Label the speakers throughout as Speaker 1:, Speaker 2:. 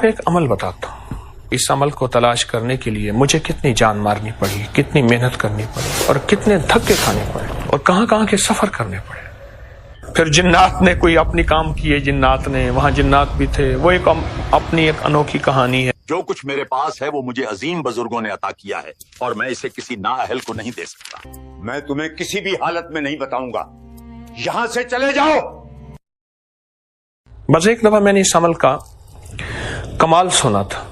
Speaker 1: ایک عمل بتاتا ہوں، اس عمل کو تلاش کرنے کے لیے مجھے کتنی جان مارنی پڑی، کتنی محنت کرنی پڑی، اور کتنے دھکے کھانے پڑے، اور کہاں کہاں کے سفر کرنے پڑے۔ پھر جنات نے کوئی اپنی کام کیے، جنات نے، وہاں جنات بھی تھے، وہ ایک اپنی ایک انوکھی کہانی ہے۔
Speaker 2: جو کچھ میرے پاس ہے وہ مجھے عظیم بزرگوں نے عطا کیا ہے، اور میں اسے کسی نااہل کو نہیں دے سکتا۔ میں تمہیں کسی بھی حالت میں نہیں بتاؤں گا، یہاں سے چلے جاؤ۔
Speaker 1: بس ایک دفعہ میں نے اس عمل کا کمال سنا تھا۔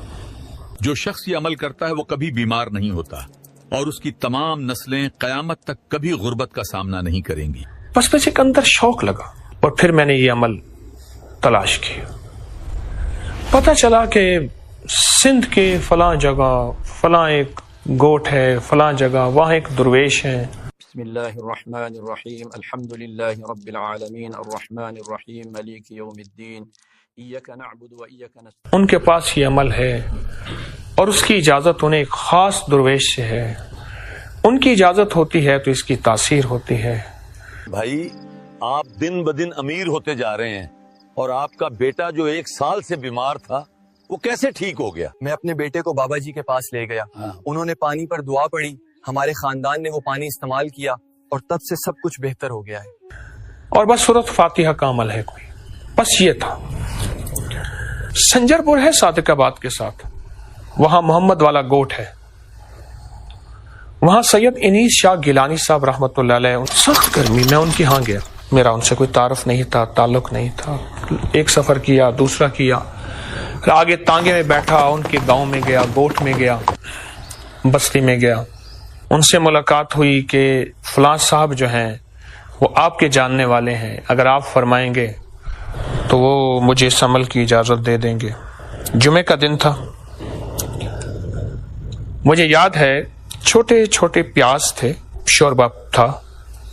Speaker 3: جو شخص یہ عمل کرتا ہے وہ کبھی بیمار نہیں ہوتا، اور اس کی تمام نسلیں قیامت تک کبھی غربت کا سامنا نہیں کریں گی۔
Speaker 1: بس مجھے ایک اندر شوق لگا، اور پھر میں نے یہ عمل تلاش کیا۔ پتہ چلا کہ سندھ کے فلاں جگہ فلاں ایک گوٹ ہے، فلاں جگہ وہاں ایک درویش ہے۔
Speaker 4: بسم اللہ الرحمن الرحیم، الحمد للہ رب العالمین، الرحمن الرحیم، مالک یوم الدین، ایاک نعبد و ایاک نستعین۔
Speaker 1: ان کے پاس یہ عمل ہے، اور اس کی اجازت انہیں ایک خاص درویش سے ہے۔ ان کی اجازت ہوتی ہے تو اس کی تاثیر ہوتی ہے۔
Speaker 5: بھائی، آپ دن بدن امیر ہوتے جا رہے ہیں، اور آپ کا بیٹا جو 1 سال سے بیمار تھا وہ کیسے ٹھیک ہو گیا؟
Speaker 6: میں اپنے بیٹے کو بابا جی کے پاس لے گیا، انہوں نے پانی پر دعا پڑھی، ہمارے خاندان نے وہ پانی استعمال کیا، اور تب سے سب کچھ بہتر ہو گیا ہے۔
Speaker 1: اور بس سورۃ فاتحہ کا عمل ہے کوئی، بس یہ تھا۔ سنجر پور ہے صادق آباد کے ساتھ، وہاں محمد والا گوٹ ہے، وہاں سید انیس شاہ گیلانی صاحب رحمۃ اللہ علیہ، سخت گرمی میں ان کے ہاں گیا، میرا ان سے کوئی تعارف نہیں تھا، تعلق نہیں تھا۔ ایک سفر کیا، دوسرا کیا، پھر آگے تانگے میں بیٹھا، ان کے گاؤں میں گیا، گوٹ میں گیا، بستی میں گیا۔ ان سے ملاقات ہوئی کہ فلاں صاحب جو ہیں وہ آپ کے جاننے والے ہیں، اگر آپ فرمائیں گے تو وہ مجھے اس عمل کی اجازت دے دیں گے۔ جمعے کا دن تھا، مجھے یاد ہے چھوٹے چھوٹے پیاز تھے، شوربہ تھا،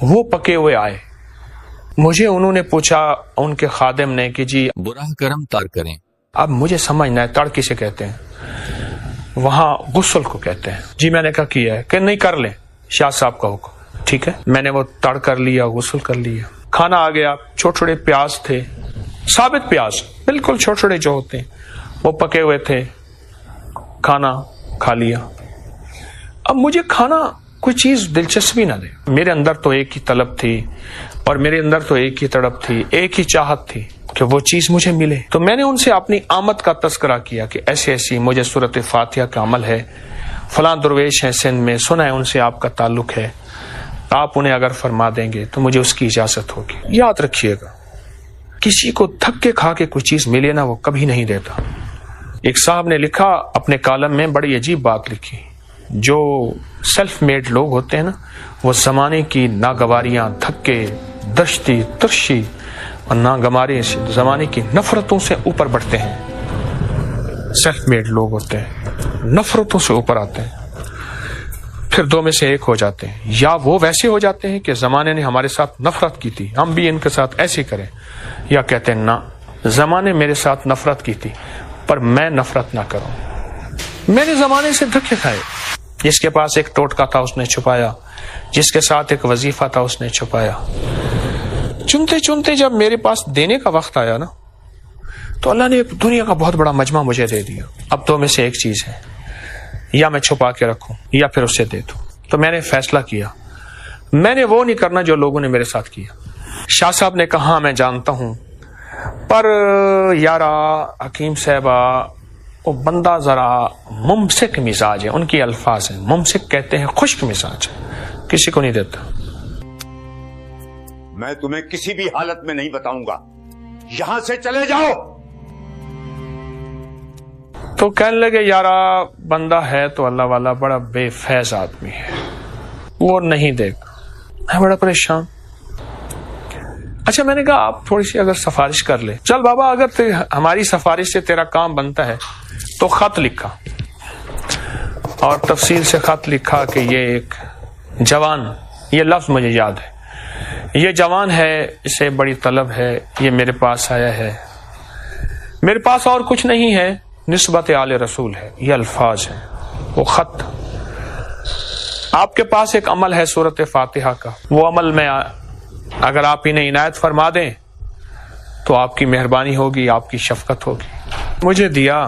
Speaker 1: وہ پکے ہوئے آئے۔ مجھے انہوں نے پوچھا، ان کے خادم نے، کہ جی
Speaker 3: براہ کرم تار کریں۔
Speaker 1: اب مجھے سمجھنا ہے تڑ کسے کہتے ہیں، وہاں غسل کو کہتے ہیں۔ جی میں نے کہا کیا ہے، کہ نہیں کر لیں، شاہ صاحب کا حکم، ٹھیک ہے۔ میں نے وہ تڑ کر لیا، غسل کر لیا، کھانا آ گیا، چھوٹے چھوٹے پیاز تھے، ثابت پیاز، بالکل چھوٹے چھوٹے جو ہوتے ہیں، وہ پکے ہوئے تھے، کھانا کھا لیا۔ اب مجھے کھانا کوئی چیز دلچسپی نہ دے، میرے اندر تو ایک ہی طلب تھی، اور میرے اندر تو ایک ہی تڑپ تھی، ایک ہی چاہت تھی کہ وہ چیز مجھے ملے۔ تو میں نے ان سے اپنی آمد کا تذکرہ کیا کہ ایسی ایسی مجھے سورۃ فاتحہ کا عمل ہے، فلاں درویش ہیں سندھ میں، سنا ہے ان سے آپ کا تعلق ہے، آپ انہیں اگر فرما دیں گے تو مجھے اس کی اجازت ہوگی۔ یاد رکھیے گا، کسی کو دھکے کھا کے کوئی چیز ملے نا، وہ کبھی نہیں دیتا۔ ایک صاحب نے لکھا اپنے کالم میں، بڑی عجیب بات لکھی، جو سیلف میڈ لوگ ہوتے ہیں نا، وہ زمانے کی ناگواریاں، دھکے، دشتی، ترشی اور ناگواری، زمانے کی نفرتوں سے اوپر بڑھتے ہیں۔ سیلف میڈ لوگ ہوتے ہیں، نفرتوں سے اوپر آتے ہیں، پھر دو میں سے ایک ہو جاتے ہیں، یا وہ ویسے ہو جاتے ہیں کہ زمانے نے ہمارے ساتھ نفرت کی تھی، ہم بھی ان کے ساتھ ایسے کریں، یا کہتے ہیں نہ، زمانے میرے ساتھ نفرت کی تھی پر میں نفرت نہ کروں۔ میں نے زمانے سے دھکے کھائے، جس کے پاس ایک ٹوٹکا تھا اس نے چھپایا، جس کے ساتھ ایک وظیفہ تھا اس نے چھپایا۔ چنتے چنتے جب میرے پاس دینے کا وقت آیا نا، تو اللہ نے ایک دنیا کا بہت بڑا مجمع مجھے دے دیا۔ اب دو میں سے ایک چیز ہے، یا میں چھپا کے رکھوں یا پھر اسے دے دوں۔ تو میں نے فیصلہ کیا، میں نے وہ نہیں کرنا جو لوگوں نے میرے ساتھ کیا۔ شاہ صاحب نے کہا میں جانتا ہوں، پر یارا حکیم صاحبہ، وہ بندہ ذرا ممسک مزاج ہے، ان کی الفاظ ہیں، ممسک کہتے ہیں خشک مزاج، کسی کو نہیں دیتا۔
Speaker 2: میں تمہیں کسی بھی حالت میں نہیں بتاؤں گا، یہاں سے چلے جاؤ۔
Speaker 1: تو کہنے لگے یارا بندہ ہے تو اللہ والا، بڑا بے فیض آدمی ہے، وہ نہیں دے گا۔ میں بڑا پریشان۔ اچھا میں نے کہا آپ تھوڑی سی اگر سفارش کر لے، چل بابا اگر ہماری سفارش سے تیرا کام بنتا ہے تو خط لکھا، اور تفصیل سے خط لکھا کہ یہ ایک جوان، یہ لفظ مجھے یاد ہے، یہ جوان ہے، اسے بڑی طلب ہے، یہ میرے پاس آیا ہے، میرے پاس اور کچھ نہیں ہے، نسبت آل رسول ہے، یہ الفاظ ہیں، وہ خط۔ آپ کے پاس ایک عمل ہے سورۃ فاتحہ کا، وہ عمل میں اگر آپ انہیں عنایت فرما دیں تو آپ کی مہربانی ہوگی، آپ کی شفقت ہوگی۔ مجھے دیا،